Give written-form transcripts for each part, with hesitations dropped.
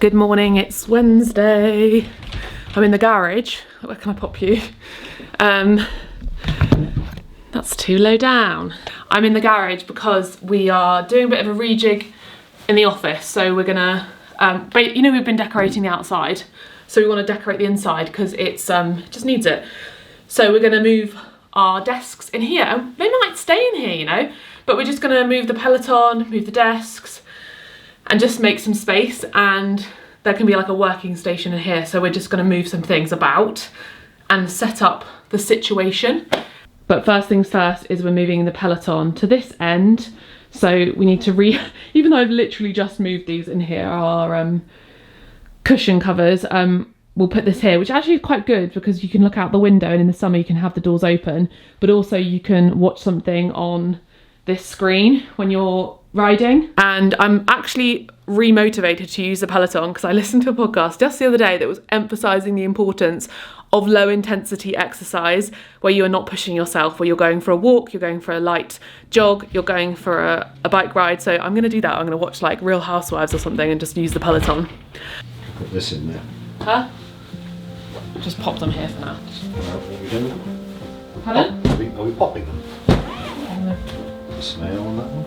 Good morning, it's Wednesday. I'm in the garage. Where can I pop you? That's too low down. I'm in the garage because we are doing a bit of a rejig in the office. So we're gonna, but you know, we've been decorating the outside. So we want to decorate the inside because it's just needs it. So we're gonna move our desks in here. They might stay in here, you know, but we're just gonna move the Peloton, move the desks, and just make some space, and there can be like a working station in here. So we're just gonna move some things about and set up the situation. But first things first is we're moving the Peloton to this end. So we need to even though I've literally just moved these in here, our cushion covers, we'll put this here, which actually is quite good because you can look out the window and in the summer you can have the doors open, but also you can watch something on this screen when you're riding. And I'm actually re-motivated to use the Peloton because I listened to a podcast just the other day that was emphasising the importance of low intensity exercise where you are not pushing yourself, where you're going for a walk, you're going for a light jog, you're going for a bike ride. So I'm going to do that. I'm going to watch like Real Housewives or something and just use the Peloton. Put this in there. Huh? Just pop them here for now. What are we doing? Pardon? Are we popping them? The smell on that one?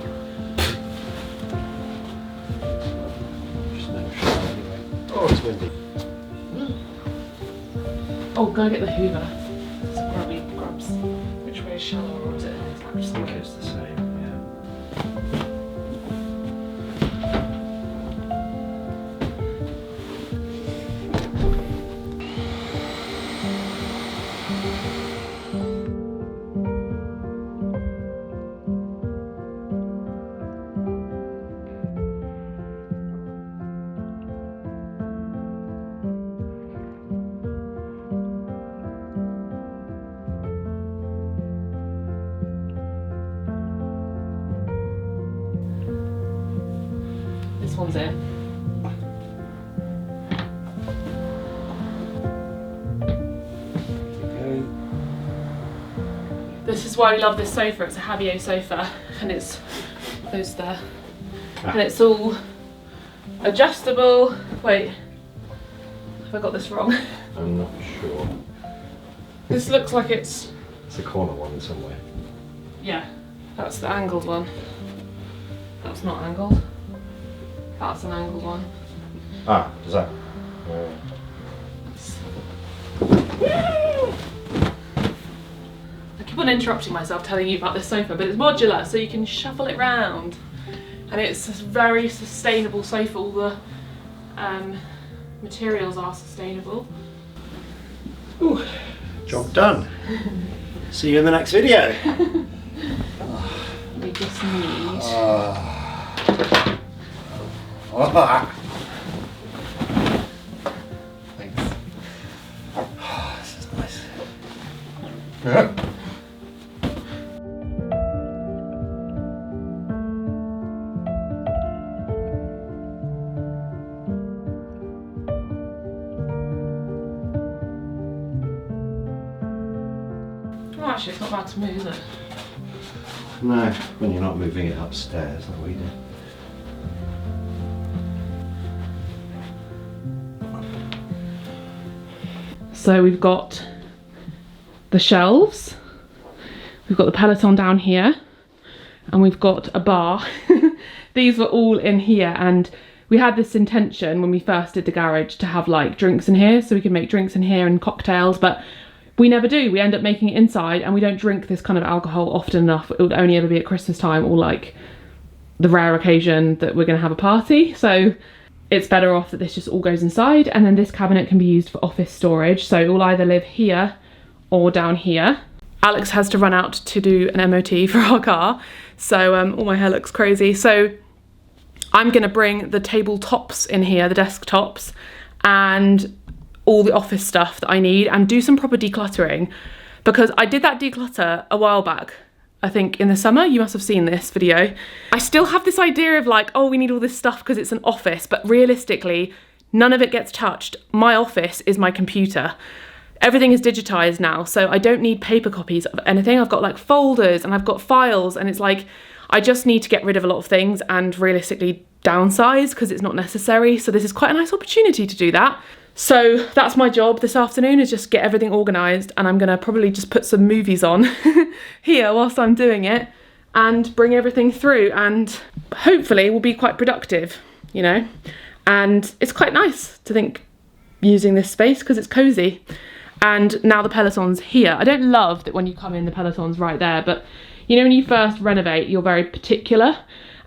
Just never sure anyway. Oh, it's windy. Oh, go get the Hoover. It's grubby grubs. Which way is shallow or is it? I think it's the same, yeah. This one's it. Okay. This is why we love this sofa. It's a Habio sofa, and it's those there, and it's all adjustable. Wait, have I got this wrong? I'm not sure. This looks like it's It's a corner one somewhere. yeah. That's the angled one. That's not angled. That's an angled one. Ah, is that? I keep on interrupting myself telling you about this sofa, but it's modular, so you can shuffle it round. And it's a very sustainable sofa. All the materials are sustainable. Ooh, job done. See you in the next video. We just need... Thanks. This is nice. Oh, actually, it's not bad to move, is it? No, when you're not moving it upstairs like we did. So we've got the shelves, we've got the Peloton down here, and we've got a bar. These were all in here, and we had this intention when we first did the garage to have like drinks in here, so we could make drinks in here and cocktails, but we never do. We end up making it inside, and we don't drink this kind of alcohol often enough. It would only ever be at Christmas time or like the rare occasion that we're gonna have a party. So it's better off that this just all goes inside, and then this cabinet can be used for office storage. So it will either live here or down here. Alex has to run out to do an MOT for our car. So all my hair looks crazy. So I'm gonna bring the tabletops in here, the desktops, and all the office stuff that I need, and do some proper decluttering, because I did that declutter a while back. I think in the summer. You must have seen this video. I still have this idea of like, oh, we need all this stuff because it's an office, but realistically, none of it gets touched. My office is my computer. Everything is digitized now, so I don't need paper copies of anything. I've got like folders and I've got files, and it's like, I just need to get rid of a lot of things and realistically downsize because it's not necessary. So this is quite a nice opportunity to do that. So that's my job this afternoon, is just get everything organised, and I'm gonna probably just put some movies on here whilst I'm doing it and bring everything through, and hopefully we'll be quite productive, you know. And it's quite nice to think using this space because it's cosy. And now the Peloton's here. I don't love that when you come in the Peloton's right there, but you know when you first renovate you're very particular,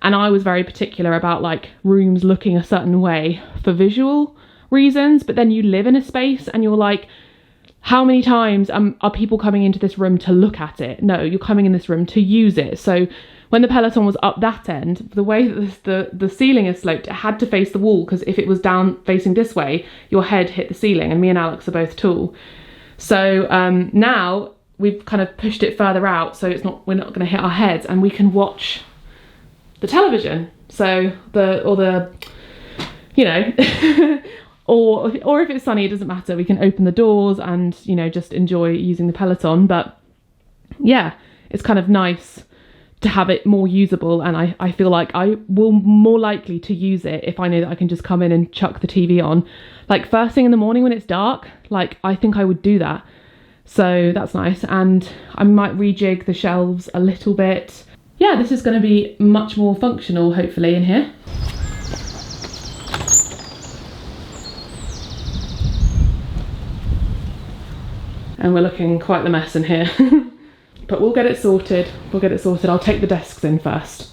and I was very particular about like rooms looking a certain way for visual reasons, but then you live in a space and you're like, how many times are people coming into this room to look at it? No, you're coming in this room to use it. So when the Peloton was up that end, the way that the ceiling is sloped, it had to face the wall, because if it was down facing this way, your head hit the ceiling, and me and Alex are both tall. So now we've kind of pushed it further out, so we're not going to hit our heads, and we can watch the television. So you know, or if it's sunny, it doesn't matter. We can open the doors and, you know, just enjoy using the Peloton. But yeah, it's kind of nice to have it more usable, and I feel like I will more likely to use it if I know that I can just come in and chuck the TV on. Like first thing in the morning when it's dark, like I think I would do that. So that's nice. And I might rejig the shelves a little bit. Yeah, this is going to be much more functional, hopefully, in here. And we're looking quite the mess in here. But we'll get it sorted. I'll take the desks in first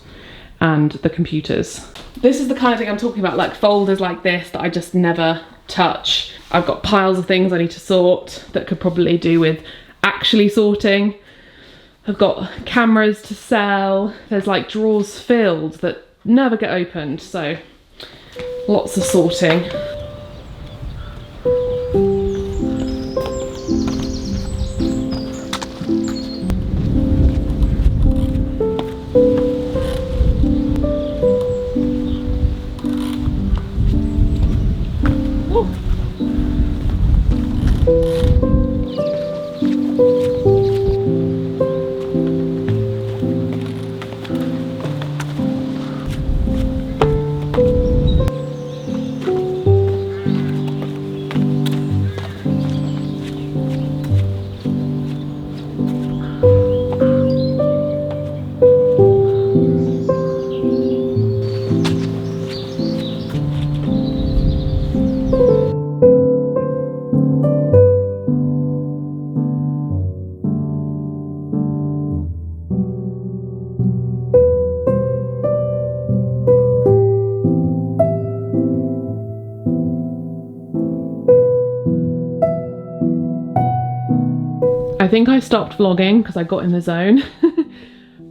and the computers. This is the kind of thing I'm talking about, like folders like this that I just never touch. I've got piles of things I need to sort that could probably do with actually sorting. I've got cameras to sell. There's like drawers filled that never get opened, so lots of sorting. I think I stopped vlogging because I got in the zone.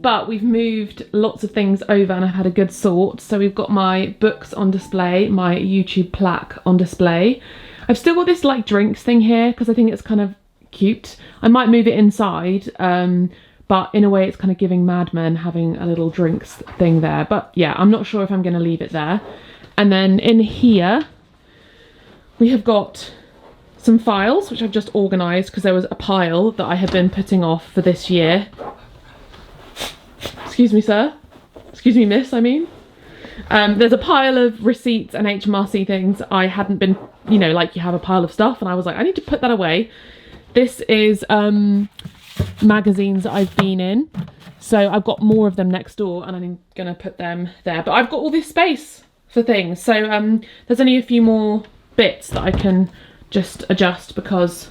But we've moved lots of things over and I've had a good sort. So we've got my books on display, my YouTube plaque on display. I've still got this like drinks thing here because I think it's kind of cute. I might move it inside, but in a way it's kind of giving Mad Men having a little drinks thing there. But yeah, I'm not sure if I'm going to leave it there. And then in here we have got some files which I've just organised because there was a pile that I had been putting off for this year. Excuse me, sir. Excuse me, miss, I mean. There's a pile of receipts and HMRC things I hadn't been, you know, like you have a pile of stuff and I was like, I need to put that away. This is magazines that I've been in. So I've got more of them next door and I'm going to put them there. But I've got all this space for things. So there's only a few more bits that I can just adjust because,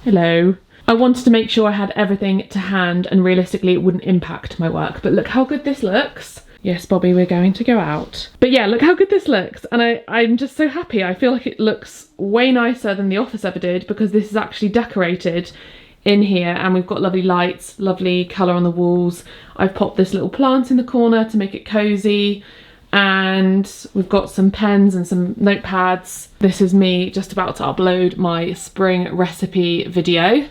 hello. I wanted to make sure I had everything to hand and realistically it wouldn't impact my work. But look how good this looks. Yes, Bobby, we're going to go out. But yeah, look how good this looks. And I'm just so happy. I feel like it looks way nicer than the office ever did because this is actually decorated in here and we've got lovely lights, lovely colour on the walls. I've popped this little plant in the corner to make it cosy. And we've got some pens and some notepads. This is me just about to upload my spring recipe video.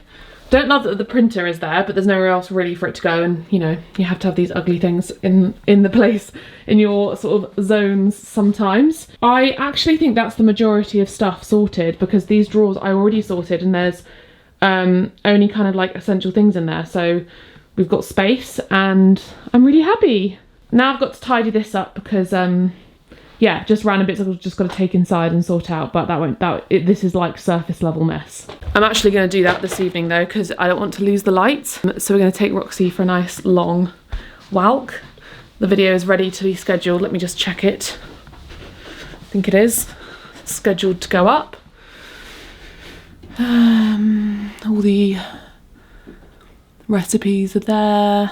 Don't love that the printer is there, but there's nowhere else really for it to go, and you know, you have to have these ugly things in the place in your sort of zones sometimes. I actually think that's the majority of stuff sorted because these drawers I already sorted and there's only kind of like essential things in there. So we've got space and I'm really happy. Now I've got to tidy this up because yeah, just random bits I've just got to take inside and sort out, but this is like surface level mess. I'm actually going to do that this evening though, because I don't want to lose the lights. So we're going to take Roxy for a nice long walk. The video is ready to be scheduled. Let me just check it. I think it is scheduled to go up. All the recipes are there.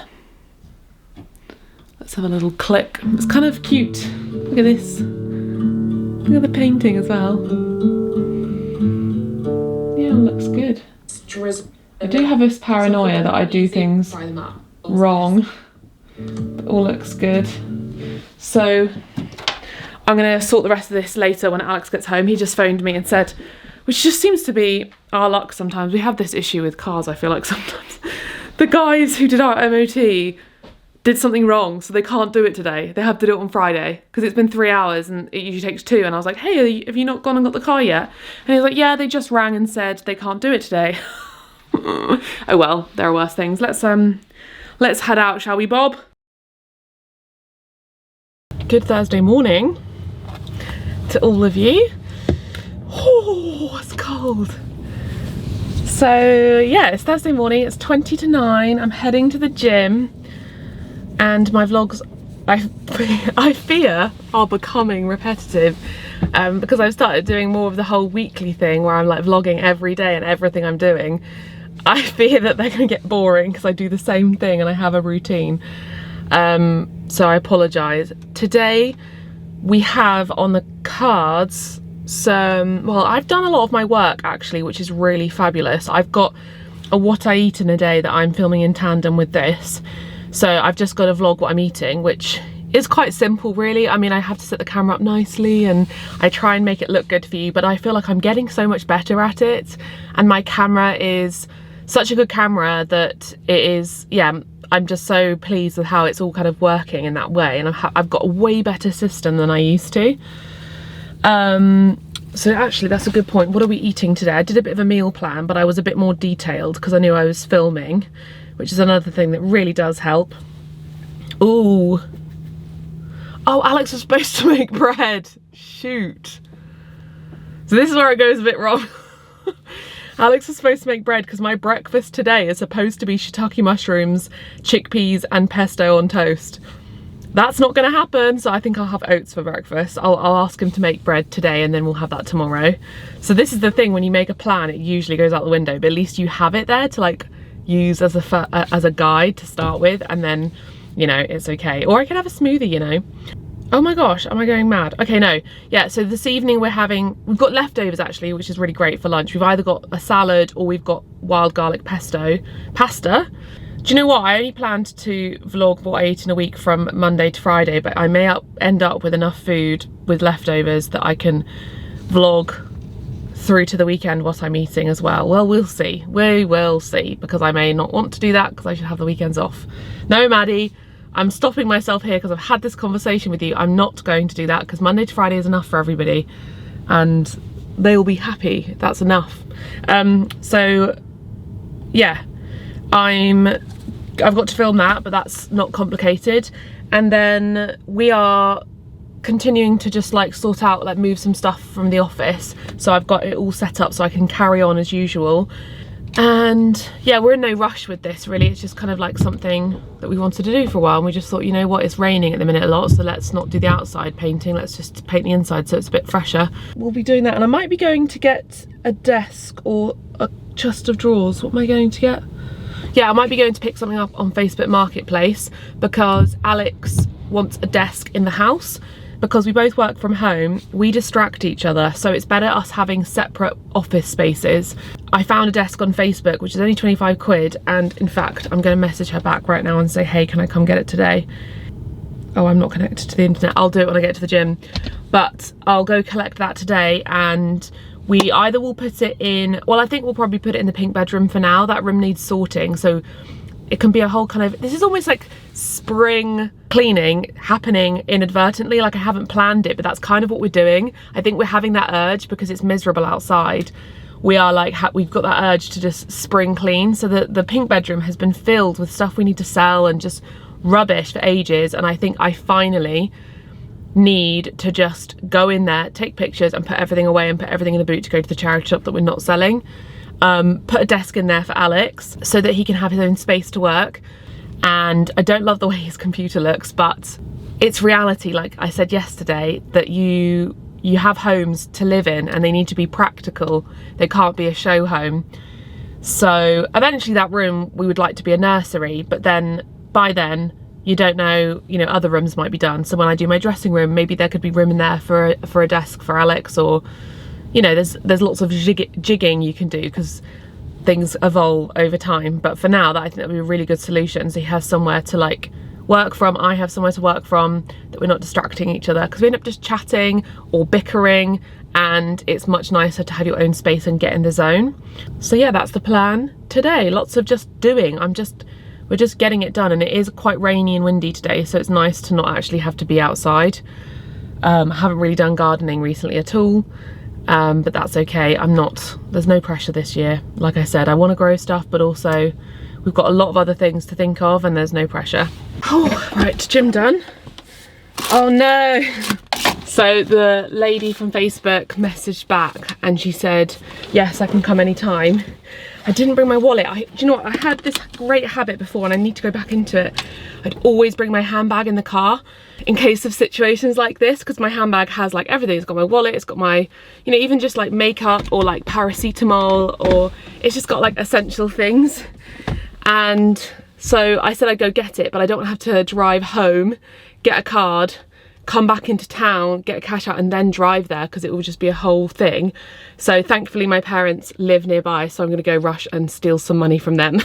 Let's have a little click. It's kind of cute. Look at this. Look at the painting as well. Yeah, it looks good. I do have this paranoia that I do things wrong. But all looks good. So I'm gonna sort the rest of this later when Alex gets home. He just phoned me and said, which just seems to be our luck sometimes. We have this issue with cars, I feel like sometimes. The guys who did our MOT did something wrong, so they can't do it today. They have to do it on Friday, because it's been 3 hours and it usually takes 2. And I was like, hey, have you not gone and got the car yet? And he was like, yeah, they just rang and said they can't do it today. Oh well, there are worse things. Let's head out, shall we, Bob? Good Thursday morning to all of you. Oh, it's cold. So yeah, it's Thursday morning, it's 20 to 9. I'm heading to the gym, and my vlogs, I fear, are becoming repetitive because I've started doing more of the whole weekly thing where I'm like vlogging every day and everything I'm doing. I fear that they're gonna get boring because I do the same thing and I have a routine. So I apologise. Today we have on the cards some, well, I've done a lot of my work actually, which is really fabulous. I've got a what I eat in a day that I'm filming in tandem with this. So I've just got to vlog what I'm eating, which is quite simple really. I mean, I have to set the camera up nicely and I try and make it look good for you, but I feel like I'm getting so much better at it. And my camera is such a good camera that it is, yeah, I'm just so pleased with how it's all kind of working in that way. And I've got a way better system than I used to. So actually that's a good point. What are we eating today? I did a bit of a meal plan, but I was a bit more detailed because I knew I was filming, which is another thing that really does help. Ooh. Oh, Alex was supposed to make bread. Shoot. So this is where it goes a bit wrong. Alex was supposed to make bread because my breakfast today is supposed to be shiitake mushrooms, chickpeas and pesto on toast. That's not going to happen, so I think I'll have oats for breakfast. I'll ask him to make bread today and then we'll have that tomorrow. So this is the thing, when you make a plan, it usually goes out the window, but at least you have it there to like use as a guide to start with, and then, you know, it's okay. Or I could have a smoothie, you know. Oh my gosh, am I going mad? Okay, no. Yeah, so this evening we've got leftovers actually, which is really great for lunch. We've either got a salad or we've got wild garlic pasta. Do you know what? I only planned to vlog what I ate in a week from Monday to Friday, but I may end up with enough food with leftovers that I can vlog through to the weekend what I'm eating as well. Well, we'll see. We will see, because I may not want to do that because I should have the weekends off. No, Maddie, I'm stopping myself here because I've had this conversation with you. I'm not going to do that because Monday to Friday is enough for everybody and they will be happy. That's enough. So yeah, I've got to film that, but that's not complicated. And then we are continuing to just like sort out, like move some stuff from the office. So I've got it all set up so I can carry on as usual. And yeah, we're in no rush with this really. It's just kind of like something that we wanted to do for a while. And we just thought, you know what, it's raining at the minute a lot, so let's not do the outside painting. Let's just paint the inside so it's a bit fresher. We'll be doing that. And I might be going to get a desk or a chest of drawers. What am I going to get? Yeah, I might be going to pick something up on Facebook Marketplace because Alex wants a desk in the house. Because we both work from home, we distract each other, so it's better us having separate office spaces. I found a desk on Facebook, which is only 25 quid, and in fact, I'm going to message her back right now and say, hey, can I come get it today? Oh, I'm not connected to the internet. I'll do it when I get to the gym. But I'll go collect that today, and we either will put it in, well, I think we'll probably put it in the pink bedroom for now. That room needs sorting, so it can be a whole kind of, this is almost like spring cleaning happening inadvertently. Like I haven't planned it, but that's kind of what we're doing. I think we're having that urge because it's miserable outside. We are like, we've got that urge to just spring clean. So the pink bedroom has been filled with stuff we need to sell and just rubbish for ages. And I think I finally need to just go in there, take pictures and put everything away and put everything in the boot to go to the charity shop that we're not selling. Put a desk in there for Alex so that he can have his own space to work. And I don't love the way his computer looks, but it's reality, like I said yesterday, that you have homes to live in and they need to be practical. They can't be a show home. So eventually that room we would like to be a nursery, but then by then you don't know, you know, other rooms might be done. So when I do my dressing room, maybe there could be room in there for a desk for Alex, or, you know, there's lots of jigging you can do because things evolve over time. But for now, I think that would be a really good solution. So he has somewhere to like work from, I have somewhere to work from, that we're not distracting each other, because we end up just chatting or bickering, and it's much nicer to have your own space and get in the zone. So yeah, that's the plan today. Lots of just doing. We're just getting it done, and it is quite rainy and windy today, so it's nice to not actually have to be outside. I haven't really done gardening recently at all, but that's okay. There's no pressure this year. Like I said, I want to grow stuff, but also we've got a lot of other things to think of and there's no pressure. Oh, right, gym done. Oh no. So the lady from Facebook messaged back and she said, yes, I can come anytime. I didn't bring my wallet. Do you know what? I had this great habit before and I need to go back into it. I'd always bring my handbag in the car in case of situations like this, because my handbag has like everything. It's got my wallet, it's got my, you know, even just like makeup or like paracetamol, or it's just got like essential things. And so I said I'd go get it, but I don't want to have to drive home, get a card, come back into town, get a cash out and then drive there, because it would just be a whole thing. So thankfully my parents live nearby, so I'm going to go rush and steal some money from them.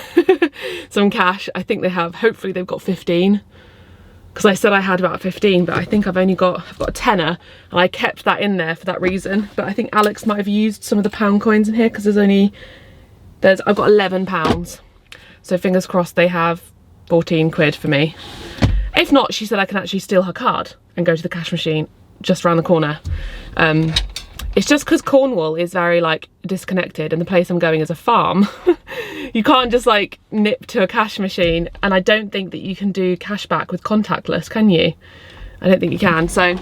Some cash. I think they have, hopefully they've got 15, because I said I had about 15, but I think I've got a tenner, and I kept that in there for that reason. But I think Alex might have used some of the pound coins in here, because I've got 11 pounds. So fingers crossed they have 14 quid for me. If not, she said I can actually steal her card and go to the cash machine just around the corner. It's just because Cornwall is very like disconnected, and the place I'm going is a farm. You can't just like nip to a cash machine, and I don't think that you can do cash back with contactless, can you? I don't think you can. So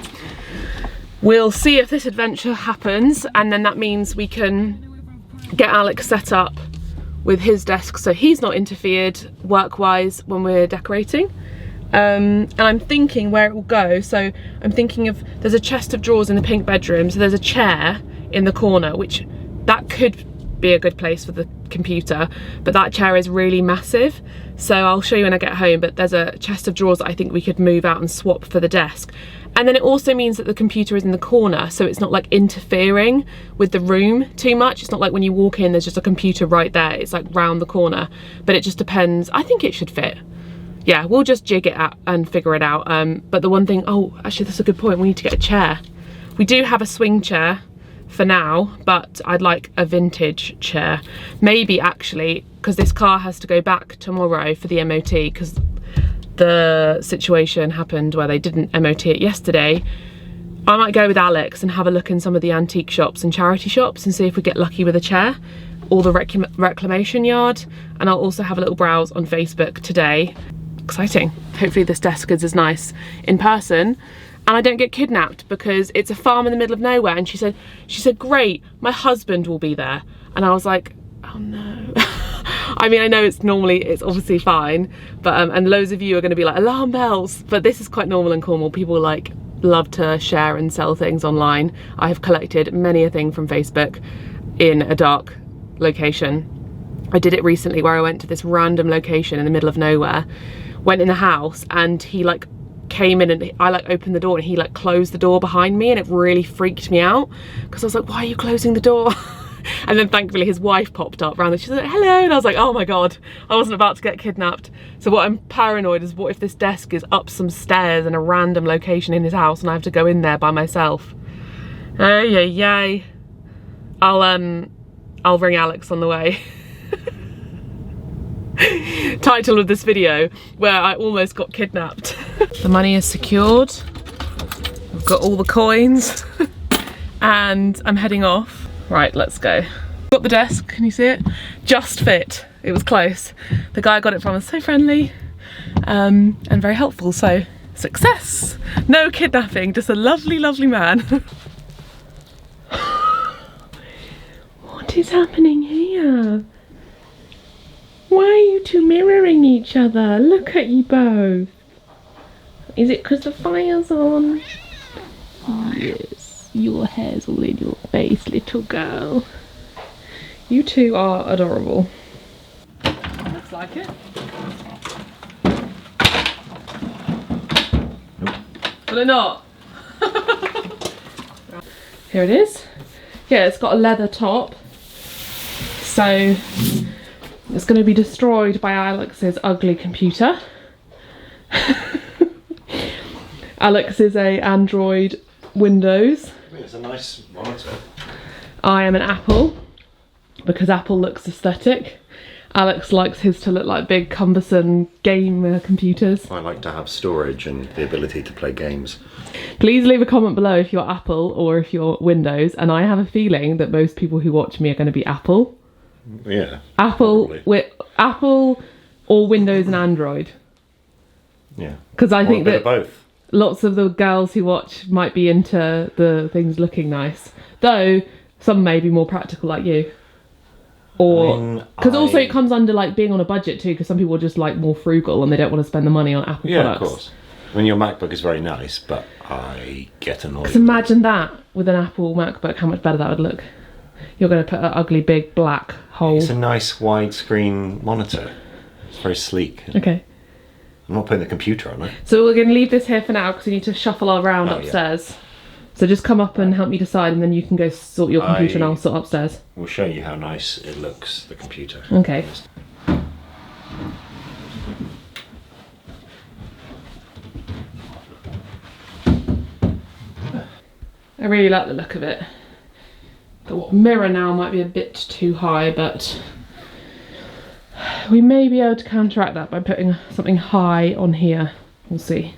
we'll see if this adventure happens, and then that means we can get Alex set up with his desk so he's not interfered work-wise when we're decorating. And I'm thinking where it will go. So I'm thinking of, there's a chest of drawers in the pink bedroom, so there's a chair in the corner, which that could be a good place for the computer, but that chair is really massive, so I'll show you when I get home. But there's a chest of drawers that I think we could move out and swap for the desk. And then it also means that the computer is in the corner, so it's not like interfering with the room too much. It's not like when you walk in there's just a computer right there, it's like round the corner. But it just depends. I think it should fit. Yeah, we'll just jig it out and figure it out. But the one thing, oh, actually that's a good point, we need to get a chair. We do have a swing chair for now, but I'd like a vintage chair. Maybe actually, because this car has to go back tomorrow for the MOT, because the situation happened where they didn't MOT it yesterday. I might go with Alex and have a look in some of the antique shops and charity shops and see if we get lucky with a chair, or the reclamation yard. And I'll also have a little browse on Facebook today. Exciting. Hopefully this desk is as nice in person and I don't get kidnapped, because it's a farm in the middle of nowhere. And she said great, my husband will be there. And I was like, oh no. I mean, I know it's obviously fine, but and loads of you are going to be like alarm bells, but this is quite normal in Cornwall. People like love to share and sell things online. I have collected many a thing from Facebook in a dark location. I did it recently where I went to this random location in the middle of nowhere, went in the house, and he like came in and I like opened the door and he like closed the door behind me, and it really freaked me out because I was like, why are you closing the door? And then thankfully his wife popped up around and she's like, hello, and I was like, oh my god, I wasn't about to get kidnapped. So what I'm paranoid is, what if this desk is up some stairs in a random location in his house and I have to go in there by myself? Oh yay. I'll ring Alex on the way. Title of this video, where I almost got kidnapped. The money is secured. I've got all the coins and I'm heading off. Right, let's go. Got the desk, can you see it? Just fit. It was close. The guy I got it from was so friendly and very helpful, so Success! No kidnapping, just a lovely, lovely man. What is happening here? Why are you two mirroring each other? Look at you both. Is it because the fire's on? Yes, your hair's all in your face, little girl. You two are adorable. Looks like it. Nope. Will it not? Here it is. Yeah, it's got a leather top. So it's going to be destroyed by Alex's ugly computer. Alex is a Android Windows. It's a nice monitor. I am an Apple because Apple looks aesthetic. Alex likes his to look like big cumbersome game computers. I like to have storage and the ability to play games. Please leave a comment below if you're Apple or if you're Windows, and I have a feeling that most people who watch me are going to be Apple. Yeah. Apple or Windows and Android. Yeah. Because I think that both. Lots of the girls who watch might be into the things looking nice, though some may be more practical like you. Or because also it comes under like being on a budget too, because some people are just like more frugal and they don't want to spend the money on Apple products. Yeah, of course. I mean, your MacBook is very nice, but I get annoyed. Because imagine that with an Apple MacBook, how much better that would look. You're going to put an ugly big black hole. It's a nice widescreen monitor. It's very sleek. Okay. I'm not putting the computer on it. So we're going to leave this here for now because we need to shuffle around upstairs. Yeah. So just come up and help me decide, and then you can go sort your computer and I'll sort upstairs. We'll show you how nice it looks, the computer. Okay. I really like the look of it. The mirror now might be a bit too high, but we may be able to counteract that by putting something high on here. We'll see.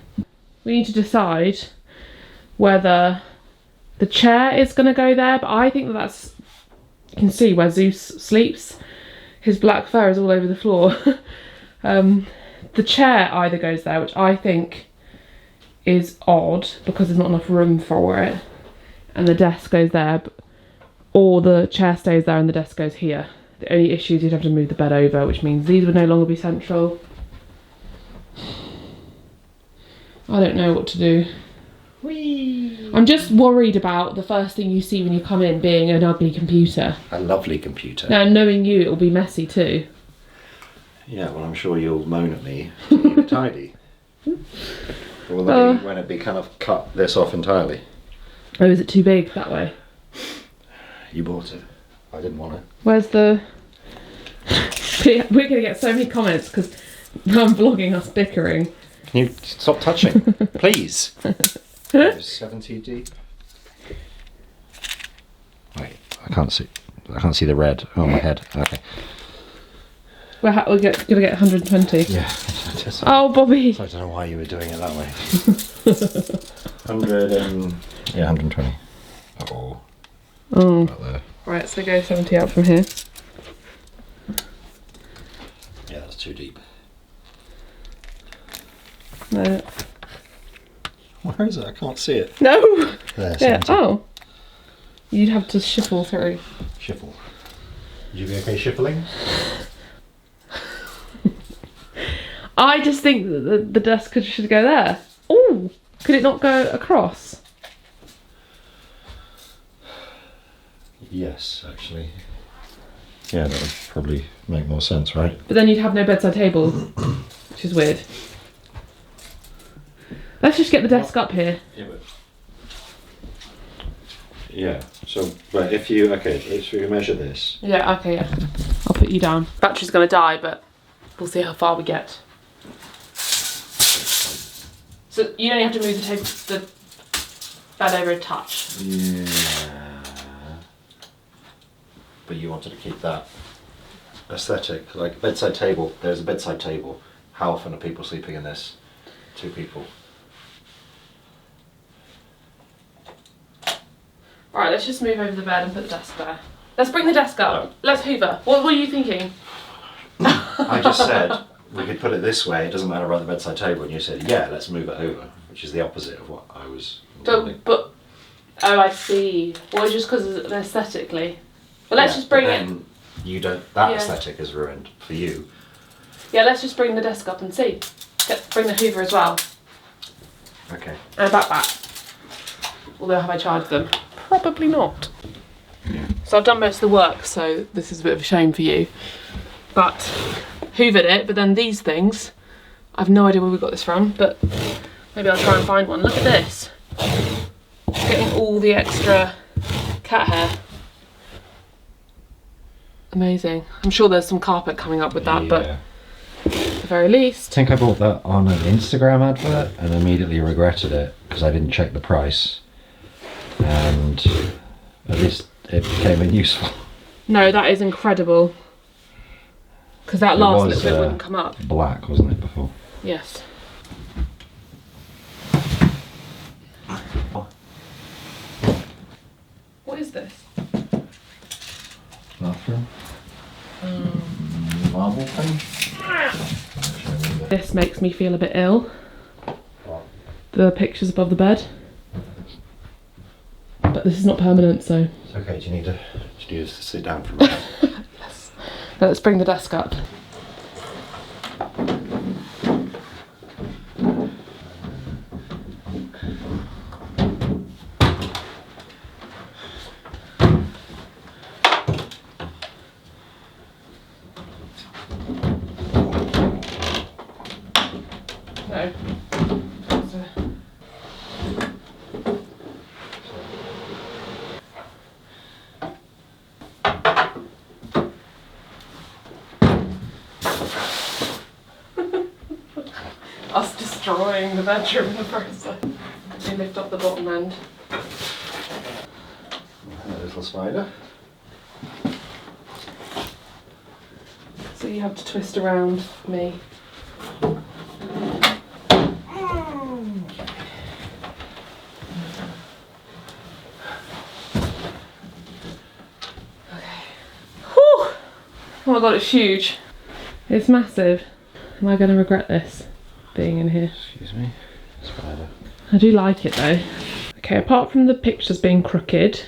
We need to decide whether the chair is going to go there, but I think that's... You can see where Zeus sleeps. His black fur is all over the floor. The chair either goes there, which I think is odd because there's not enough room for it, and the desk goes there, or the chair stays there and the desk goes here. The only issue is you'd have to move the bed over, which means these would no longer be central. I don't know what to do. Whee! I'm just worried about the first thing you see when you come in being an ugly computer. A lovely computer. Now, knowing you, it'll be messy too. Yeah, well, I'm sure you'll moan at me to keep it tidy. Or when it be kind of cut this off entirely. Oh, is it too big that way? You bought it. I didn't want it. Where's the... We're going to get so many comments because I'm vlogging us bickering. Can you stop touching? Please. 70 deep. Wait, I can't see. I can't see the red. Oh, my head. Okay. We're going to get 120. Yeah. Oh, Bobby. So I don't know why you were doing it that way. 100 and... Yeah, 120. Oh. Oh. About there. Right, so go 70 out from here. Yeah, that's too deep. No. Where is it? I can't see it. No! There, Yeah, 70. oh. You'd have to shuffle through. Shuffle. Would you be okay shuffling? I just think that the desk should go there. Oh! Could it not go across? Yes, actually. Yeah, that would probably make more sense, right? But then you'd have no bedside table, which is weird. Let's just get the desk up here. Yeah, but... Yeah, so, but if you, okay, if you measure this. Yeah, okay, yeah. I'll put you down. Battery's gonna die, but we'll see how far we get. So you only have to move the bed over a touch. Yeah. But you wanted to keep that aesthetic, like bedside table. There's a bedside table. How often are people sleeping in this? 2 people. Right, let's just move over the bed and put the desk there. Let's bring the desk up. Let's hoover. What were you thinking? I just said we could put it this way, it doesn't matter about the bedside table, and you said, yeah, let's move it over, which is the opposite of what I was intending. But oh, I see. Well, just because aesthetically. Well, let's just bring it. You don't. That aesthetic is ruined for you. Yeah, let's just bring the desk up and see. Bring the Hoover as well. Okay. And a backpack. Although, have I charged them? Probably not. Yeah. So I've done most of the work, so this is a bit of a shame for you. But hoovered it, but then these things, I've no idea where we got this from, but maybe I'll try and find one. Look at this. Getting all the extra cat hair. Amazing. I'm sure there's some carpet coming up with that, but at the very least. I think I bought that on an Instagram advert and immediately regretted it because I didn't check the price. And at least it became unuseful. No, that is incredible. Because that last little bit wouldn't come up. Black, wasn't it, before? Yes. What is this? Bathroom. Marble thing. This makes me feel a bit ill. The pictures above the bed. But this is not permanent, so. It's okay, do you need to sit down for a minute? Yes. Let's bring the desk up. No. Us destroying the bedroom in the process. You lift up the bottom end. A little spider. So you have to twist around me. Oh my god, it's huge. It's massive. Am I going to regret this, being in here? Excuse me, spider. I do like it though. Okay, apart from the pictures being crooked,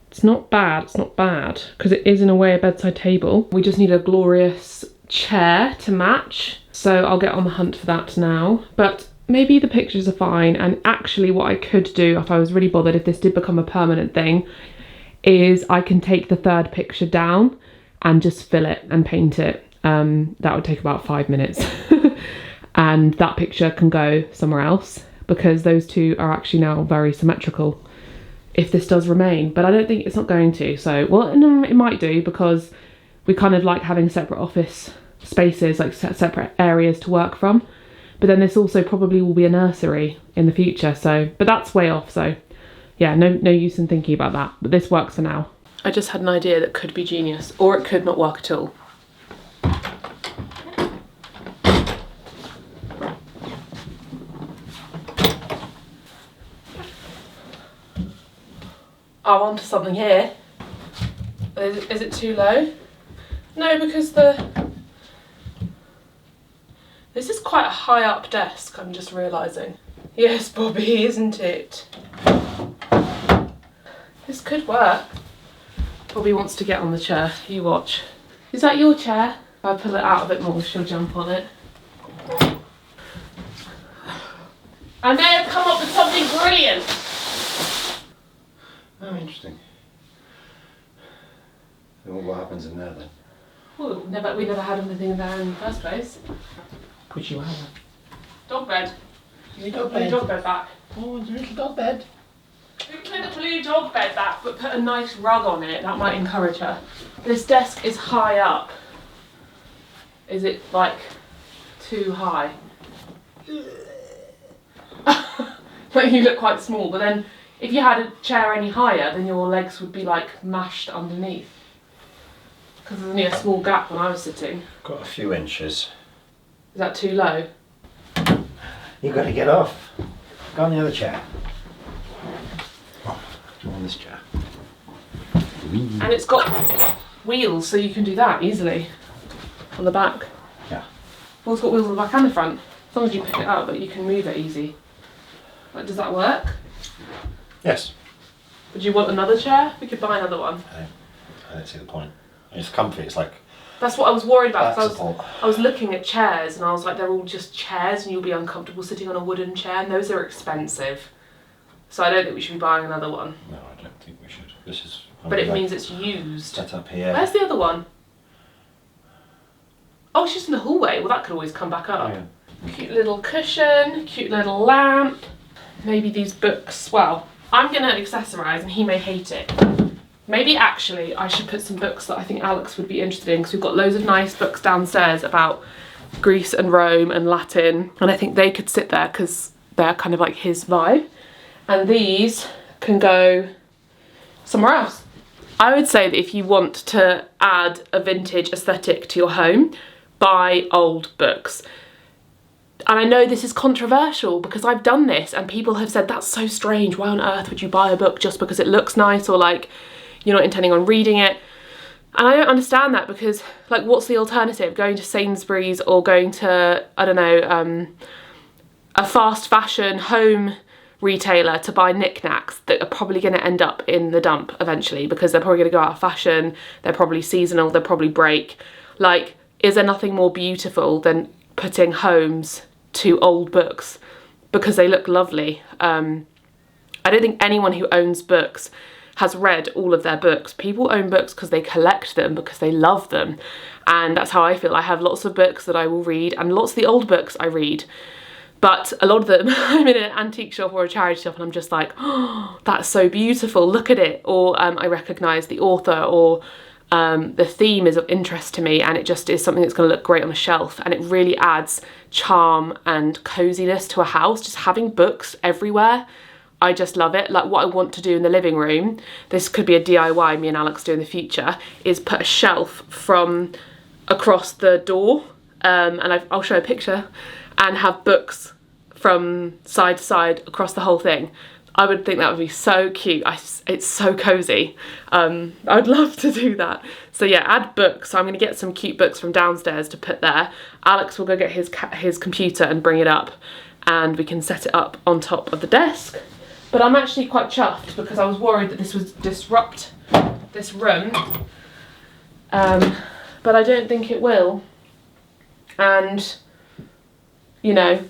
it's not bad, because it is in a way a bedside table. We just need a glorious chair to match. So I'll get on the hunt for that now. But maybe the pictures are fine, and actually what I could do if I was really bothered, if this did become a permanent thing, is I can take the third picture down and just fill it and paint it. That would take about 5 minutes. And that picture can go somewhere else because those two are actually now very symmetrical if this does remain. But I don't think it's not going to. So, well, no, it might do because we kind of like having separate office spaces, like separate areas to work from. But then this also probably will be a nursery in the future. So, but that's way off. So yeah, no use in thinking about that. But this works for now. I just had an idea that could be genius, or it could not work at all. I'm onto something here. Is it too low? No, because this is quite a high up desk, I'm just realising. Yes, Bobby, isn't it? This could work. Bobby wants to get on the chair, you watch. Is that your chair? If I pull it out a bit more, she'll jump on it. I may have come up with something brilliant. Oh, interesting. Well, what happens in there then? Well, we never had anything there in the first place. Which you have. Dog bed. You need Put the dog bed back. Oh, it's a little dog bed. We can put the blue dog bed back, but put a nice rug on it. That might encourage her. This desk is high up. Is it like too high? Like you look quite small, but then if you had a chair any higher, then your legs would be like mashed underneath. Because there's only a small gap when I was sitting. Got a few inches. Is that too low? You've got to get off. Go on the other chair. On this chair. And it's got wheels, so you can do that easily on the back. Yeah. Well, it's got wheels on the back and the front. As long as you pick it up, but you can move it easy. Like, does that work? Yes. Would you want another chair? We could buy another one. I don't see the point. It's comfy. It's like. That's what I was worried about. I was looking at chairs and I was like, they're all just chairs and you'll be uncomfortable sitting on a wooden chair, and those are expensive. So I don't think we should be buying another one. No, I don't think we should. This is. But it means it's used. Set up here. Where's the other one? Oh, it's just in the hallway. Well, that could always come back up. Oh, yeah. Cute little cushion, cute little lamp. Maybe these books. Well, I'm going to accessorise and he may hate it. Maybe actually I should put some books that I think Alex would be interested in, because we've got loads of nice books downstairs about Greece and Rome and Latin, and I think they could sit there because they're kind of like his vibe. And these can go somewhere else. I would say that if you want to add a vintage aesthetic to your home, buy old books. And I know this is controversial because I've done this and people have said, that's so strange, why on earth would you buy a book just because it looks nice, or like you're not intending on reading it? And I don't understand that, because like, what's the alternative? Going to Sainsbury's or going to, I don't know, a fast fashion home retailer to buy knickknacks that are probably going to end up in the dump eventually, because they're probably going to go out of fashion, they're probably seasonal, they'll probably break. Like, is there nothing more beautiful than putting homes to old books because they look lovely? I don't think anyone who owns books has read all of their books. People own books because they collect them, because they love them, and that's how I feel. I have lots of books that I will read, and lots of the old books I read, but a lot of them I'm in an antique shop or a charity shop and I'm just like, oh, that's so beautiful, look at it. Or I recognise the author, or the theme is of interest to me, and it just is something that's going to look great on a shelf, and it really adds charm and coziness to a house. Just having books everywhere, I just love it. Like, what I want to do in the living room, this could be a DIY me and Alex do in the future, is put a shelf from across the door, and I'll show a picture, and have books from side to side across the whole thing. I would think that would be so cute. It's so cozy. I'd love to do that. So yeah, add books. So I'm going to get some cute books from downstairs to put there. Alex will go get his computer and bring it up, and we can set it up on top of the desk. But I'm actually quite chuffed, because I was worried that this would disrupt this room, but I don't think it will. And you know,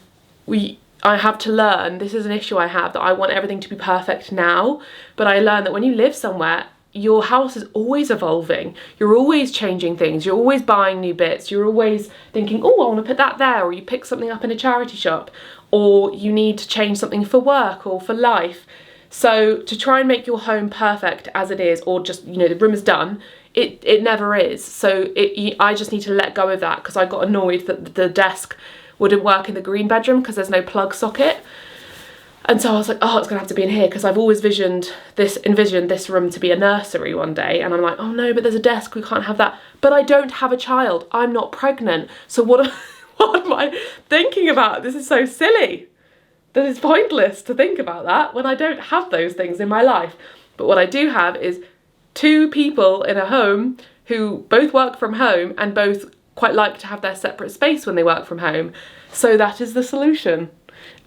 I have to learn, this is an issue I have, that I want everything to be perfect now, but I learned that when you live somewhere, your house is always evolving. You're always changing things. You're always buying new bits. You're always thinking, oh, I want to put that there, or you pick something up in a charity shop, or you need to change something for work or for life. So to try and make your home perfect as it is, or just, you know, the room is done, it never is. So I just need to let go of that, because I got annoyed that the desk wouldn't work in the green bedroom because there's no plug socket. And so I was like, oh, it's gonna have to be in here, because I've always envisioned this room to be a nursery one day, and I'm like, oh no, but there's a desk, we can't have that. But I don't have a child, I'm not pregnant, so what am I thinking about? This is so silly. That is pointless to think about that when I don't have those things in my life. But what I do have is 2 people in a home who both work from home and both quite like to have their separate space when they work from home. So that is the solution.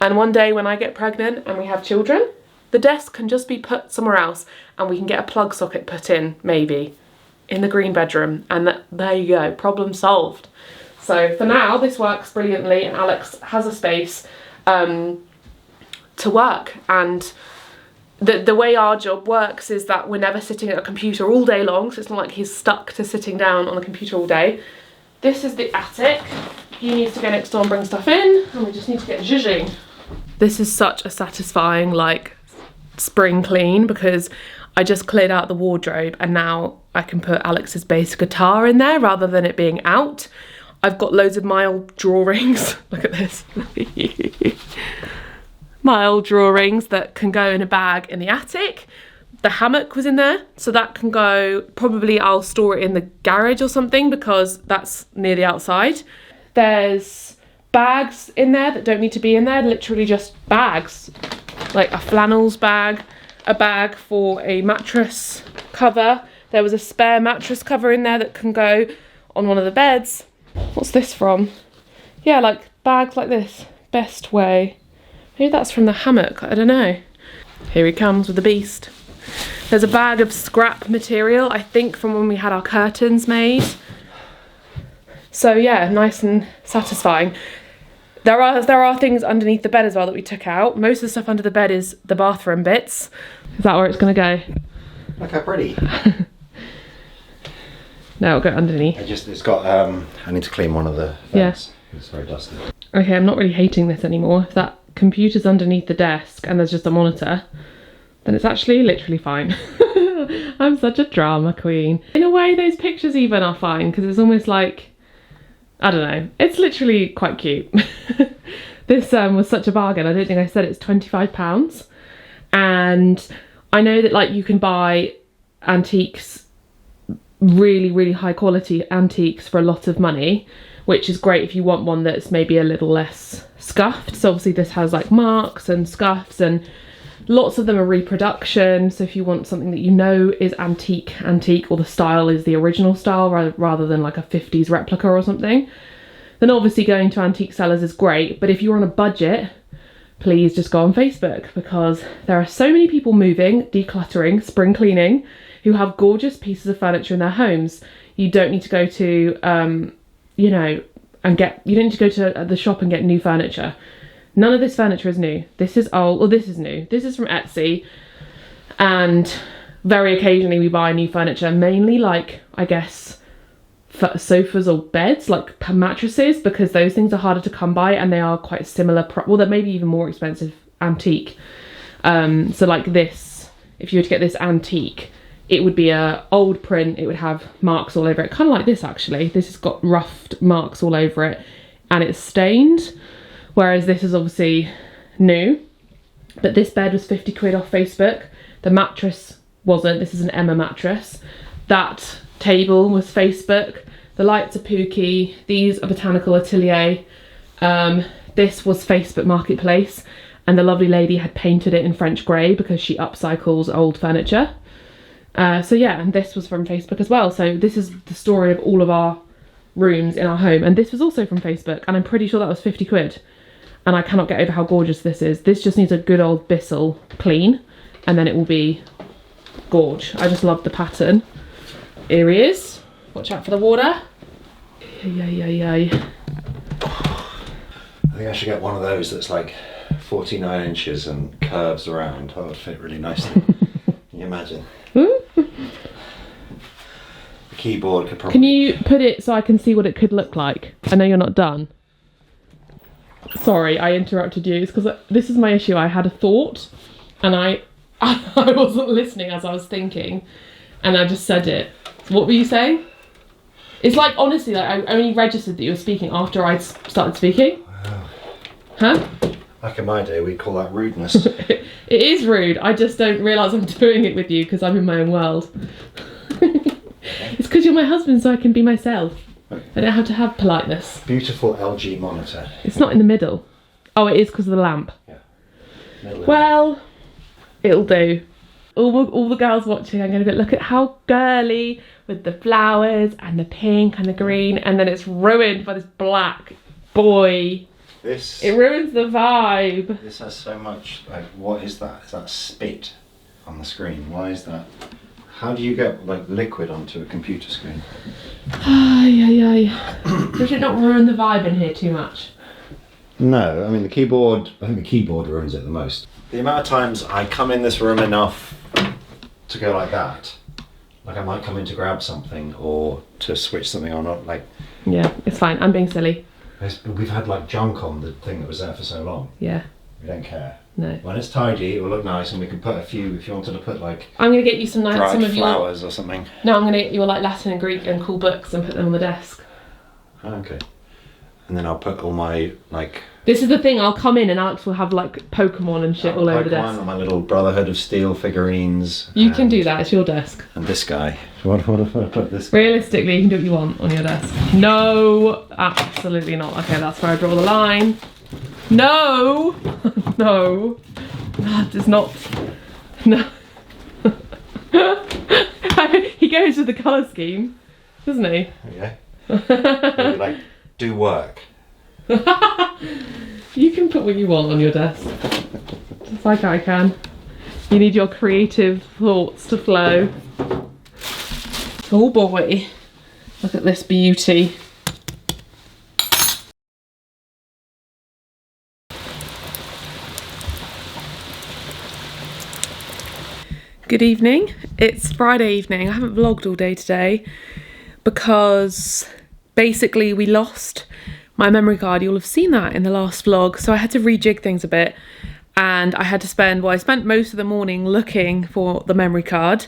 And one day when I get pregnant and we have children, the desk can just be put somewhere else, and we can get a plug socket put in, maybe, in the green bedroom, and there you go, problem solved. So for now, this works brilliantly, and Alex has a space to work. And the way our job works is that we're never sitting at a computer all day long, so it's not like he's stuck to sitting down on a computer all day. This is the attic. He needs to go next door and bring stuff in, and we just need to get zhuzhing. This is such a satisfying, like, spring clean, because I just cleared out the wardrobe and now I can put Alex's bass guitar in there rather than it being out. I've got loads of my old drawings. Look at this. My old drawings that can go in a bag in the attic. The hammock was in there, so that can go, probably I'll store it in the garage or something, because that's near the outside. There's bags in there that don't need to be in there, literally just bags. Like a flannels bag, a bag for a mattress cover. There was a spare mattress cover in there that can go on one of the beds. What's this from? Yeah, like bags like this. Best way. Maybe that's from the hammock, I don't know. Here he comes with the beast. There's a bag of scrap material, I think from when we had our curtains made. So yeah, nice and satisfying. There are things underneath the bed as well that we took out. Most of the stuff under the bed is the bathroom bits. Is that where it's gonna go? Look how pretty. No, it'll go underneath. It's got, I need to clean one of the vents. Yeah. It's very dusty. Okay, I'm not really hating this anymore. If that computer's underneath the desk and there's just a monitor, then it's actually literally fine. I'm such a drama queen. In a way, those pictures even are fine, because it's almost like, I don't know, it's literally quite cute. This was such a bargain. I don't think I said it's £25. And I know that like you can buy antiques, really, really high quality antiques for a lot of money, which is great if you want one that's maybe a little less scuffed. So obviously this has like marks and scuffs, and lots of them are reproduction. So if you want something that you know is antique, or the style is the original style rather than like a 50s replica or something, then obviously going to antique sellers is great. But if you're on a budget, please just go on Facebook, because there are so many people moving, decluttering, spring cleaning, who have gorgeous pieces of furniture in their homes. You don't need to go to, you know, you don't need to go to the shop and get new furniture. None of this furniture is new. This is old, or this is new. This is from Etsy. And very occasionally we buy new furniture, mainly like, I guess, sofas or beds, like mattresses, because those things are harder to come by and they are quite similar, well, they're maybe even more expensive antique. So like this, if you were to get this antique, it would be a old print, it would have marks all over it, kind of like this actually. This has got roughed marks all over it and it's stained, whereas this is obviously new. But this bed was 50 quid off Facebook. The mattress wasn't. This is an Emma mattress. That table was Facebook. The lights are Pookie. These are Botanical Atelier. This was Facebook Marketplace, and the lovely lady had painted it in French grey because she upcycles old furniture. So yeah, and this was from Facebook as well. So this is the story of all of our rooms in our home, and this was also from Facebook, and I'm pretty sure that was 50 quid. And I cannot get over how gorgeous this is. This just needs a good old Bissell clean, and then it will be gorge. I just love the pattern. Here he is. Watch out for the water. Yay. I think I should get one of those that's like 49 inches and curves around. That would fit really nicely. Can you imagine? The keyboard could probably... Can you put it so I can see what it could look like? I know you're not done. Sorry, I interrupted you. It's because this is my issue. I had a thought and I wasn't listening as I was thinking, and I just said it. What were you saying? It's like, honestly, like I only registered that you were speaking after I'd started speaking. Wow. Huh? Back in my day, we'd call that rudeness. It is rude. I just don't realise I'm doing it with you because I'm in my own world. It's because you're my husband, so I can be myself. I don't have to have politeness. Beautiful LG monitor. It's not in the middle. Oh, it is because of the lamp. Yeah. Well, it'll do. All the girls watching, I'm going to look at how girly with the flowers and the pink and the green, and then it's ruined by this black boy. It ruins the vibe. This has so much, like, what is that? Is that spit on the screen? Why is that? How do you get like liquid onto a computer screen? Does it not ruin the vibe in here too much? No, I mean I think the keyboard ruins it the most. The amount of times I come in this room enough to go like that, like I might come in to grab something or to switch something on, or like... Yeah, it's fine, I'm being silly. We've had like junk on the thing that was there for so long. Yeah. We don't care. No. When it's tidy, it will look nice, and we can put a few, if you wanted to put like... I'm going to get you some nice... Dried flowers or something. No, I'm going to get you like Latin and Greek and cool books and put them on the desk. Oh, okay. And then I'll put all my like... This is the thing, I'll come in and Alex will have like Pokemon and shit all over the desk. And my little Brotherhood of Steel figurines. You can do that, it's your desk. And this guy. What if I put this guy? Realistically, you can do what you want on your desk. No, absolutely not. Okay, that's where I draw the line. No! No. That is not... No. He goes with the colour scheme, doesn't he? Yeah. Maybe like, do work. You can put what you want on your desk. Just like I can. You need your creative thoughts to flow. Oh boy. Look at this beauty. Good evening. It's Friday evening. I haven't vlogged all day today because basically we lost my memory card. You'll have seen that in the last vlog. So I had to rejig things a bit and I had to spend, I spent most of the morning looking for the memory card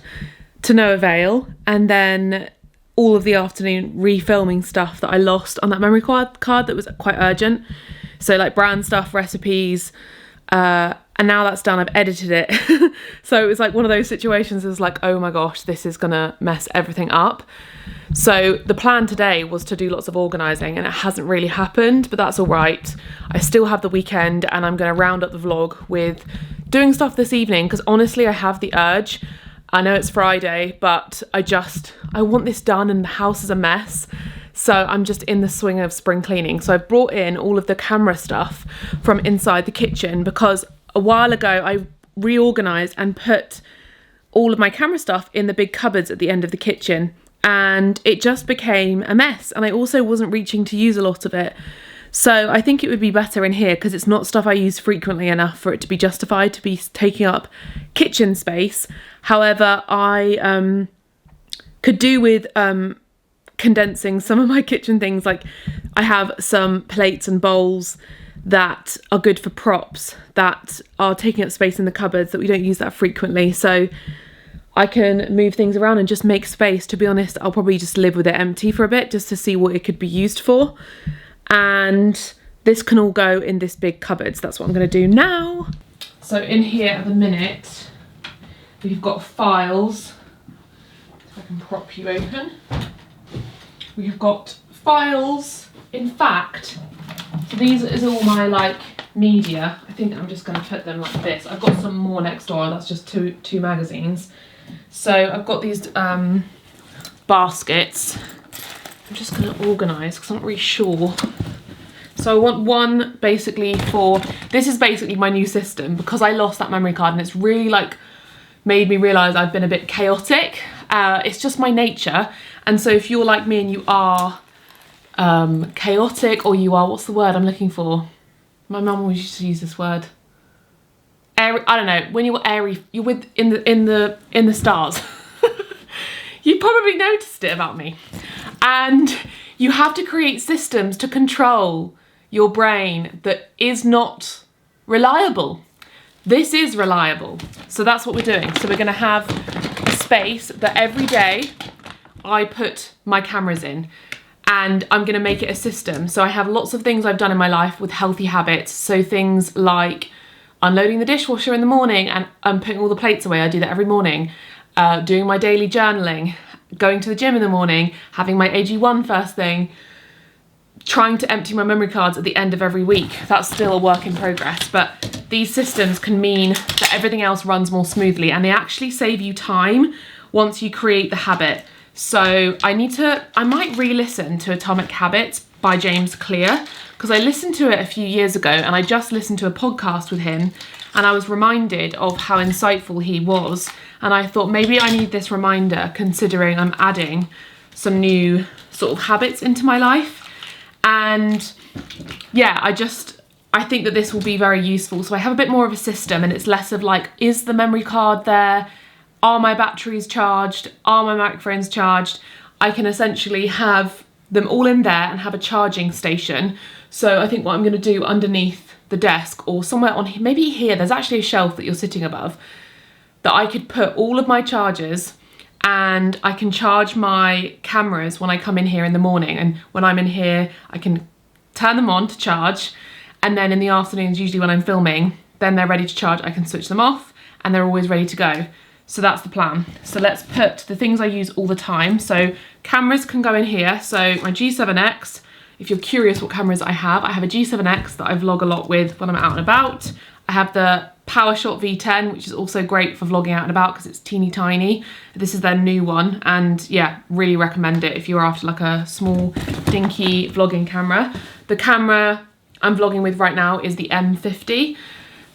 to no avail, and then all of the afternoon refilming stuff that I lost on that memory card that was quite urgent. So like brand stuff, recipes, and now that's done, I've edited it. So it was like one of those situations that was like, oh my gosh, this is gonna mess everything up. So the plan today was to do lots of organising, and it hasn't really happened, but that's all right. I still have the weekend and I'm gonna round up the vlog with doing stuff this evening, because honestly I have the urge. I know it's Friday, but I want this done and the house is a mess. So I'm just in the swing of spring cleaning. So I've brought in all of the camera stuff from inside the kitchen because a while ago I reorganised and put all of my camera stuff in the big cupboards at the end of the kitchen, and it just became a mess, and I also wasn't reaching to use a lot of it. So I think it would be better in here because it's not stuff I use frequently enough for it to be justified to be taking up kitchen space. However, I could do with condensing some of my kitchen things. Like I have some plates and bowls that are good for props that are taking up space in the cupboards that we don't use that frequently. So I can move things around and just make space. To be honest, I'll probably just live with it empty for a bit just to see what it could be used for. And this can all go in this big cupboard. So that's what I'm going to do now. So in here at the minute, we've got files. If I can prop you open. We've got files. In fact, so these is all my like media. I think I'm just going to put them like this. I've got some more next door. That's just two magazines. So I've got these baskets. I'm just going to organise because I'm not really sure. So I want one basically for, this is basically my new system because I lost that memory card and it's really like made me realise I've been a bit chaotic. It's just my nature. And so if you're like me and you are chaotic, or you are, what's the word I'm looking for? My mum always used to use this word. Airy, I don't know, when you're airy, you're with in the stars. You probably noticed it about me. And you have to create systems to control your brain that is not reliable. This is reliable. So that's what we're doing. So we're gonna have a space that every day I put my cameras in, and I'm gonna make it a system. So I have lots of things I've done in my life with healthy habits. So things like unloading the dishwasher in the morning and putting all the plates away. I do that every morning. Doing my daily journaling, going to the gym in the morning, having my AG1 first thing, trying to empty my memory cards at the end of every week. That's still a work in progress, but these systems can mean that everything else runs more smoothly, and they actually save you time once you create the habit. So I might re-listen to Atomic Habits by James Clear, because I listened to it a few years ago and I just listened to a podcast with him and I was reminded of how insightful he was, and I thought maybe I need this reminder considering I'm adding some new sort of habits into my life. And yeah, I think that this will be very useful. So I have a bit more of a system, and it's less of like, is the memory card there? Are my batteries charged? Are my microphones charged? I can essentially have them all in there and have a charging station. So I think what I'm going to do underneath the desk or somewhere on here, maybe here, there's actually a shelf that you're sitting above, that I could put all of my chargers, and I can charge my cameras when I come in here in the morning. And when I'm in here, I can turn them on to charge. And then in the afternoons, usually when I'm filming, then they're ready to charge. I can switch them off and they're always ready to go. So that's the plan. So let's put the things I use all the time. So cameras can go in here. So my G7X, if you're curious what cameras I have a G7X that I vlog a lot with when I'm out and about. I have the PowerShot V10, which is also great for vlogging out and about because it's teeny tiny. This is their new one, and yeah, really recommend it if you're after like a small dinky vlogging camera. The camera I'm vlogging with right now is the M50.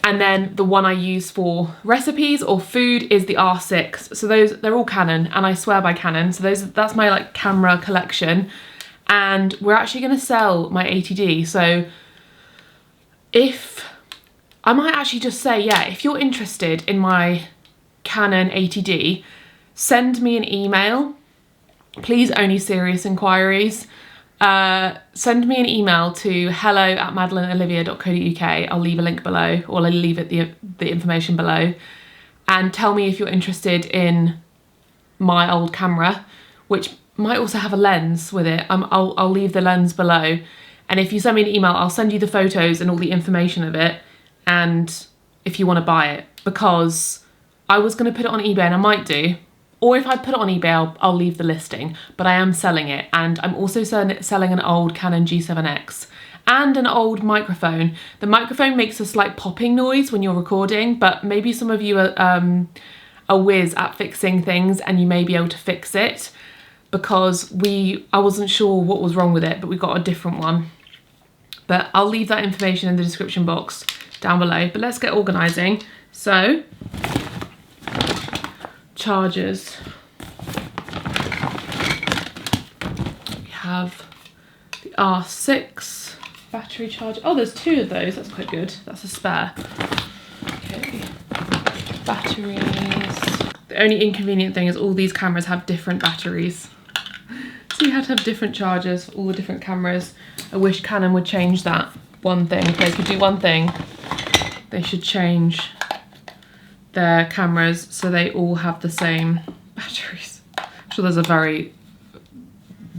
And then the one I use for recipes or food is the R6. So they're all Canon, and I swear by Canon. So that's my like camera collection. And we're actually gonna sell my 80D. So I might actually just say, yeah, if you're interested in my Canon 80D, send me an email. Please only serious inquiries. Send me an email to hello@madeleineolivia.co.uk. I'll leave a link below, or I'll leave it the information below, and tell me if you're interested in my old camera, which might also have a lens with it. I'll leave the lens below, and if you send me an email, I'll send you the photos and all the information of it, and if you want to buy it, because I was going to put it on eBay, and I might do. Or if I put it on eBay, I'll leave the listing, but I am selling it. And I'm also selling an old Canon G7X and an old microphone. The microphone makes a slight popping noise when you're recording, but maybe some of you are a whiz at fixing things and you may be able to fix it, because I wasn't sure what was wrong with it, but we got a different one. But I'll leave that information in the description box down below. But let's get organising. So, chargers. We have the R6 battery charger. Oh, there's two of those. That's quite good. That's a spare. Okay. Batteries. The only inconvenient thing is all these cameras have different batteries. So you had to have different chargers for all the different cameras. I wish Canon would change that one thing. If they could do one thing, they should change their cameras so they all have the same batteries. I'm sure there's a very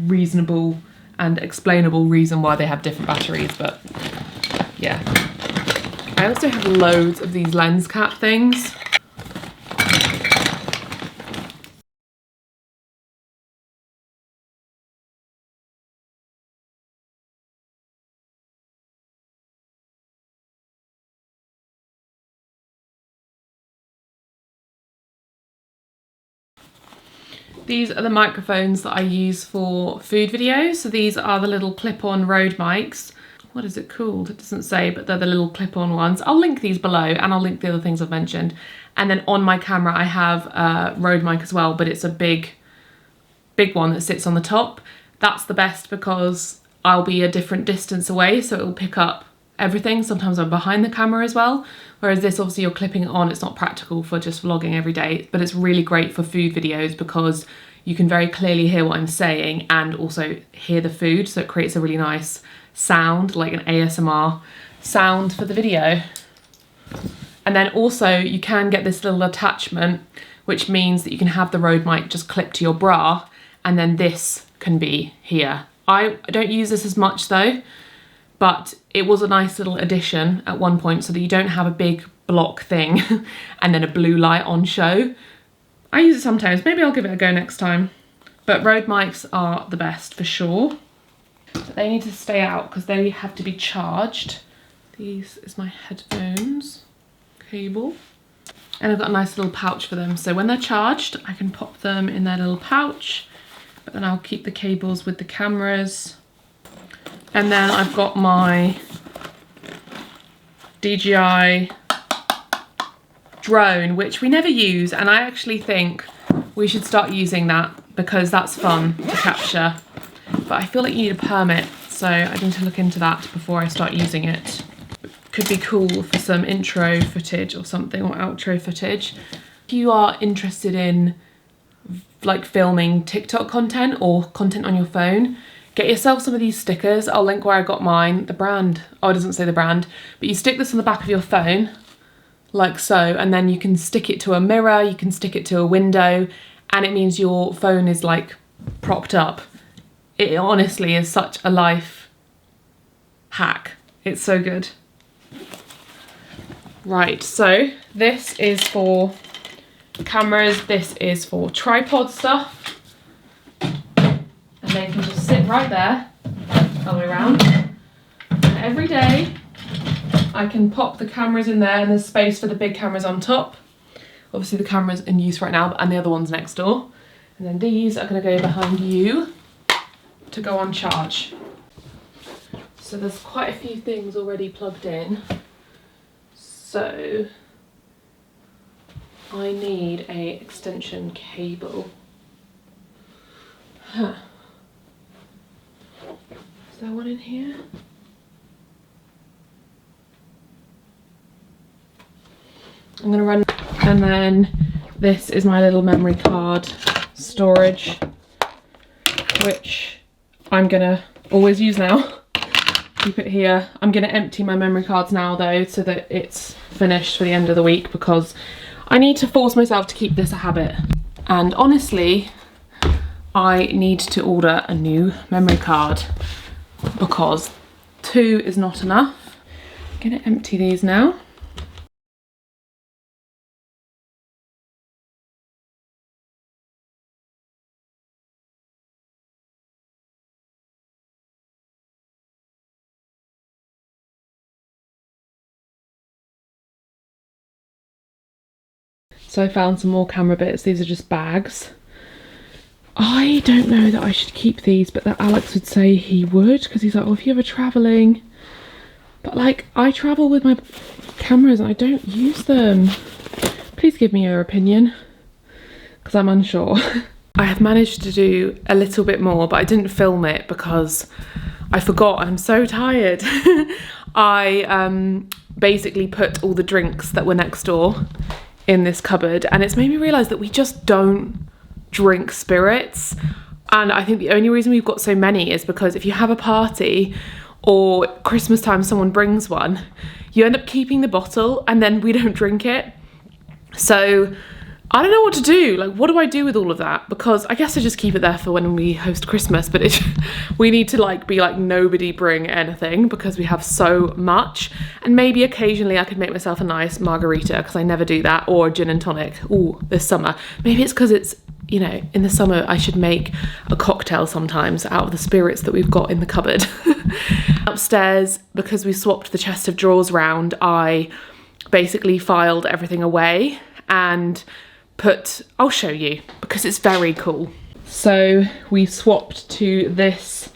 reasonable and explainable reason why they have different batteries, but yeah. I also have loads of these lens cap things. These are the microphones that I use for food videos. So these are the little clip-on Rode mics. What is it called? It doesn't say, but they're the little clip-on ones. I'll link these below, and I'll link the other things I've mentioned. And then on my camera, I have a Rode mic as well, but it's a big one that sits on the top. That's the best because I'll be a different distance away, so it will pick up everything. Sometimes I'm behind the camera as well. Whereas this, obviously you're clipping it on, it's not practical for just vlogging every day, but it's really great for food videos because you can very clearly hear what I'm saying and also hear the food. So it creates a really nice sound, like an ASMR sound for the video. And then also you can get this little attachment, which means that you can have the Rode mic just clipped to your bra, and then this can be here. I don't use this as much though, but it was a nice little addition at one point so that you don't have a big block thing and then a blue light on show. I use it sometimes, maybe I'll give it a go next time. But Rode mics are the best for sure. But they need to stay out because they have to be charged. These is my headphones cable. And I've got a nice little pouch for them. So when they're charged, I can pop them in their little pouch, but then I'll keep the cables with the cameras. And then I've got my DJI drone, which we never use, and I actually think we should start using that because that's fun to capture. But I feel like you need a permit, so I need to look into that before I start using it. Could be cool for some intro footage or something, or outro footage. If you are interested in like filming TikTok content or content on your phone, get yourself some of these stickers. I'll link where I got mine. The brand, oh, it doesn't say the brand, but you stick this on the back of your phone, like so, and then you can stick it to a mirror, you can stick it to a window, and it means your phone is like propped up. It honestly is such a life hack. It's so good. Right, so this is for cameras, this is for tripod stuff. And they can just sit right there, all the way around. And every day I can pop the cameras in there, and there's space for the big cameras on top. Obviously the camera's in use right now, and the other one's next door. And then these are gonna go behind you to go on charge. So there's quite a few things already plugged in. So I need a extension cable. Huh. Is there one in here? I'm gonna run, and then this is my little memory card storage, which I'm gonna always use now. Keep it here. I'm gonna empty my memory cards now though, so that it's finished for the end of the week, because I need to force myself to keep this a habit. And honestly, I need to order a new memory card because 2 is not enough. I'm gonna empty these now. So I found some more camera bits. These are just bags. I don't know that I should keep these, but that Alex would say he would, because he's like, oh, if you're ever travelling. But like, I travel with my cameras and I don't use them. Please give me your opinion, because I'm unsure. I have managed to do a little bit more, but I didn't film it because I forgot. I'm so tired. I basically put all the drinks that were next door in this cupboard, and it's made me realise that we just don't drink spirits. And I think the only reason we've got so many is because if you have a party or Christmas time someone brings one, you end up keeping the bottle and then we don't drink it. So I don't know what to do. Like, what do I do with all of that? Because I guess I just keep it there for when we host Christmas, but we need to like be like, nobody bring anything because we have so much. And maybe occasionally I could make myself a nice margarita, because I never do that, or a gin and tonic. Ooh, this summer. Maybe it's because it's, you know, in the summer I should make a cocktail sometimes out of the spirits that we've got in the cupboard. Upstairs, because we swapped the chest of drawers round, I basically filed everything away and I'll show you because it's very cool. So we swapped to this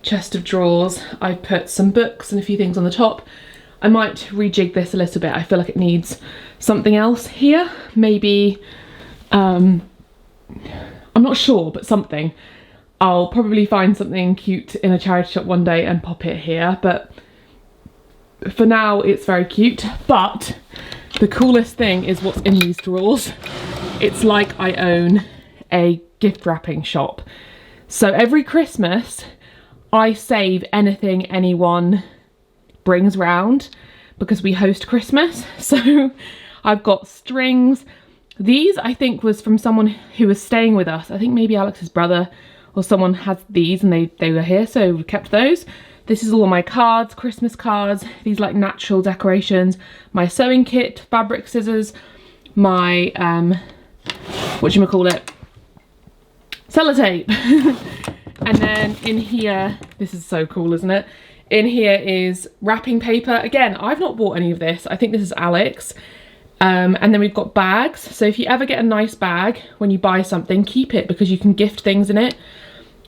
chest of drawers. I put some books and a few things on the top. I might rejig this a little bit. I feel like it needs something else here. Maybe, I'm not sure, but something. I'll probably find something cute in a charity shop one day and pop it here. But for now, it's very cute. But the coolest thing is what's in these drawers. It's like I own a gift wrapping shop. So every Christmas, I save anything anyone brings round because we host Christmas. So I've got strings. These, I think, was from someone who was staying with us. I think maybe Alex's brother or someone had these and they were here, so we kept those. This is all my cards, Christmas cards, these like natural decorations, my sewing kit, fabric scissors, my, whatchamacallit, sellotape. And then in here, this is so cool, isn't it? In here is wrapping paper. Again, I've not bought any of this. I think this is Alex. And then we've got bags. So if you ever get a nice bag when you buy something, keep it because you can gift things in it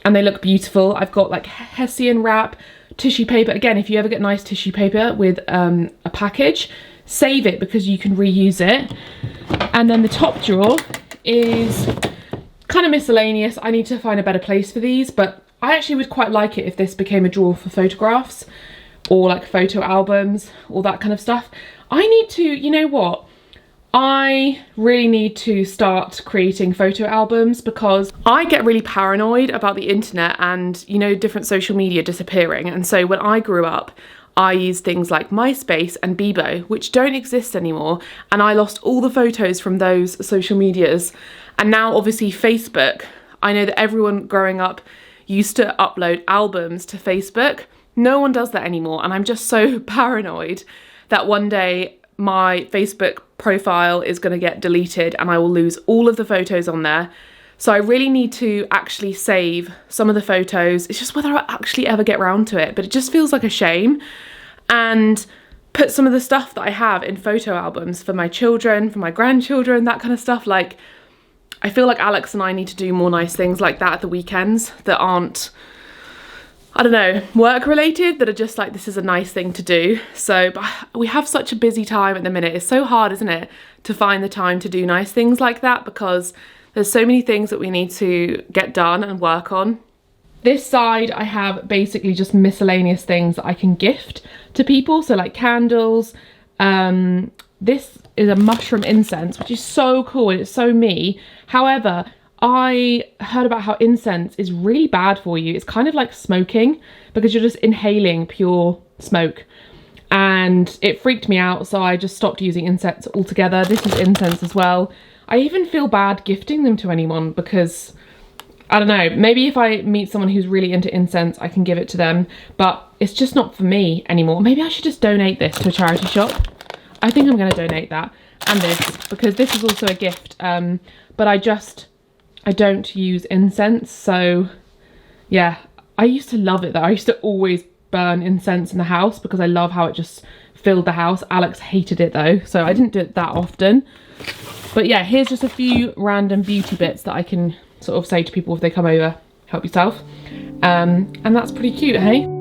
and they look beautiful. I've got like Hessian wrap, tissue paper. Again, if you ever get nice tissue paper with a package, save it because you can reuse it. And then the top drawer is kind of miscellaneous. I need to find a better place for these, but I actually would quite like it if this became a drawer for photographs or like photo albums, all that kind of stuff. I need to, you know what? I really need to start creating photo albums because I get really paranoid about the internet and, you know, different social media disappearing. And so when I grew up, I used things like MySpace and Bebo, which don't exist anymore. And I lost all the photos from those social medias. And now obviously Facebook, I know that everyone growing up used to upload albums to Facebook. No one does that anymore. And I'm just so paranoid that one day my Facebook profile is going to get deleted and I will lose all of the photos on there. So I really need to actually save some of the photos. It's just whether I actually ever get round to it, but it just feels like a shame. And put some of the stuff that I have in photo albums for my children, for my grandchildren, that kind of stuff. Like, I feel like Alex and I need to do more nice things like that at the weekends that aren't I don't know, work related that are just like, this is a nice thing to do. So but we have such a busy time at the minute. It's so hard, isn't it, to find the time to do nice things like that, because there's so many things that we need to get done and work on. This side I have basically just miscellaneous things that I can gift to people. So like candles. This is a mushroom incense, which is so cool and it's so me. However, I heard about how incense is really bad for you. It's kind of like smoking because you're just inhaling pure smoke. And it freaked me out, so I just stopped using incense altogether. This is incense as well. I even feel bad gifting them to anyone because, I don't know, maybe if I meet someone who's really into incense, I can give it to them, but it's just not for me anymore. Maybe I should just donate this to a charity shop. I think I'm going to donate that and this, because this is also a gift, but I don't use incense, so yeah. I used to love it though. I used to always burn incense in the house because I love how it just filled the house. Alex hated it though, so I didn't do it that often. But yeah, here's just a few random beauty bits that I can sort of say to people if they come over. Help yourself. And that's pretty cute, hey?